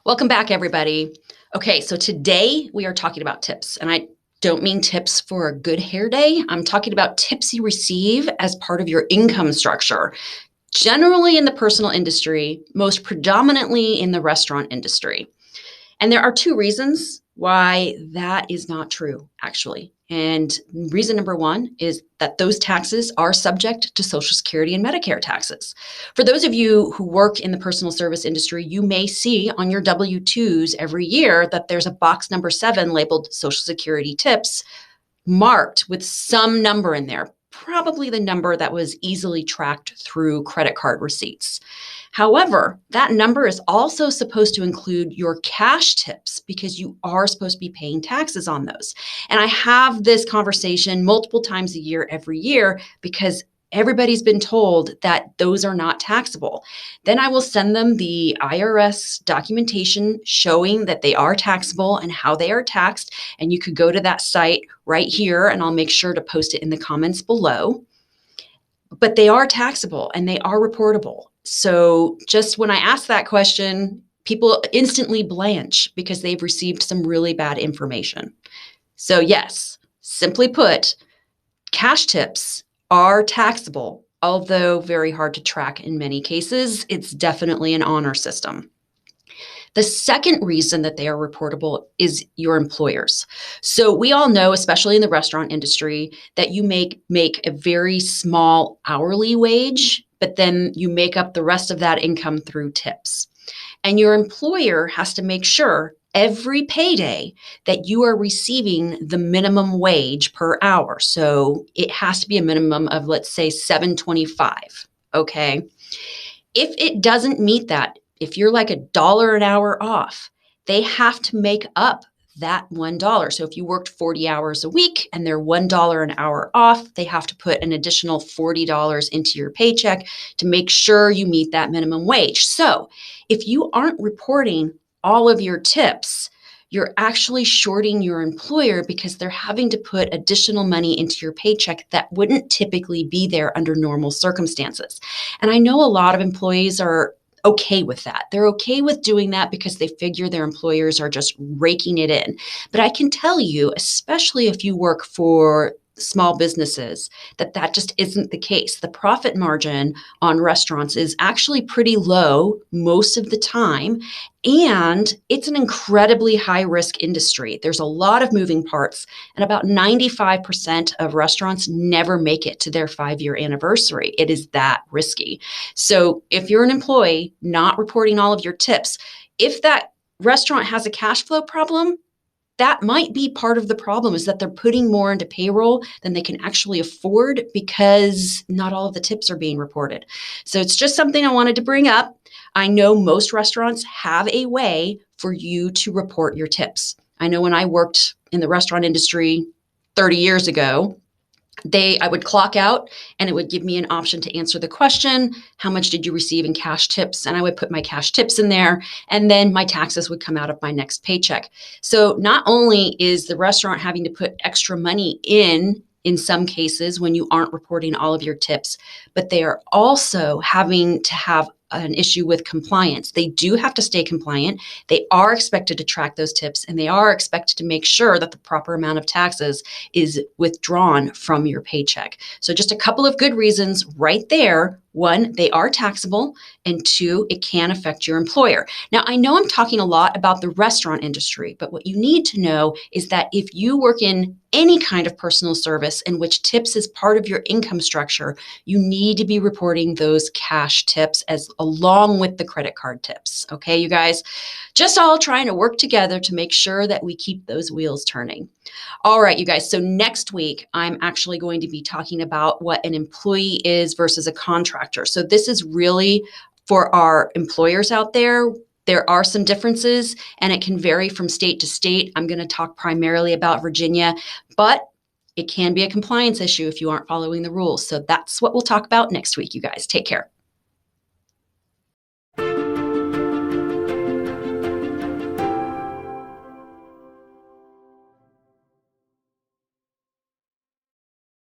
Welcome back, everybody. Okay, so today we are talking about tips, and I don't mean tips for a good hair day. I'm talking about tips you receive as part of your income structure, generally in the personal industry, most predominantly in the restaurant industry. And there are two reasons why that is not true, actually. And reason number one is that those taxes are subject to Social Security and Medicare taxes. For those of you who work in the personal service industry, you may see on your W-2s every year that there's a box number 7 labeled Social Security tips marked with some number in there, probably the number that was easily tracked through credit card receipts. However, that number is also supposed to include your cash tips because you are supposed to be paying taxes on those. And I have this conversation multiple times a year, every year, because everybody's been told that those are not taxable. Then I will send them the IRS documentation showing that they are taxable and how they are taxed. And you could go to that site right here, and I'll make sure to post it in the comments below. But they are taxable and they are reportable. So just when I ask that question, people instantly blanch because they've received some really bad information. So yes, simply put, cash tips are taxable, although very hard to track in many cases. It's definitely an honor system. The second reason that they are reportable is your employers. So we all know, especially in the restaurant industry, that you make a very small hourly wage, but then you make up the rest of that income through tips. And your employer has to make sure every payday that you are receiving the minimum wage per hour. So it has to be a minimum of, let's say, $7.25. Okay. If it doesn't meet that, if you're like $1 an hour off, they have to make up that $1. So if you worked 40 hours a week and they're $1 an hour off, they have to put an additional $40 into your paycheck to make sure you meet that minimum wage. So if you aren't reporting all of your tips, you're actually shorting your employer because they're having to put additional money into your paycheck that wouldn't typically be there under normal circumstances. And I know a lot of employees are okay with that. They're okay with doing that because they figure their employers are just raking it in. But I can tell you, especially if you work for small businesses, that just isn't the case. The profit margin on restaurants is actually pretty low most of the time. And it's an incredibly high risk industry. There's a lot of moving parts, and about 95% of restaurants never make it to their 5-year anniversary. It is that risky. So if you're an employee not reporting all of your tips, if that restaurant has a cash flow problem, that might be part of the problem, is that they're putting more into payroll than they can actually afford because not all of the tips are being reported. So it's just something I wanted to bring up. I know most restaurants have a way for you to report your tips. I know when I worked in the restaurant industry 30 years ago, I would clock out and it would give me an option to answer the question, how much did you receive in cash tips? And I would put my cash tips in there, and then my taxes would come out of my next paycheck. So not only is the restaurant having to put extra money in some cases when you aren't reporting all of your tips, but they are also having to have an issue with compliance. They do have to stay compliant. They are expected to track those tips, and they are expected to make sure that the proper amount of taxes is withdrawn from your paycheck. So just a couple of good reasons right there. One, they are taxable, and two, it can affect your employer. Now, I know I'm talking a lot about the restaurant industry, but what you need to know is that if you work in any kind of personal service in which tips is part of your income structure, you need to be reporting those cash tips as along with the credit card tips. Okay, you guys, just all trying to work together to make sure that we keep those wheels turning. All right, you guys. So next week, I'm actually going to be talking about what an employee is versus a contractor. So this is really for our employers out there. There are some differences, and it can vary from state to state. I'm going to talk primarily about Virginia, but it can be a compliance issue if you aren't following the rules. So that's what we'll talk about next week, you guys. Take care.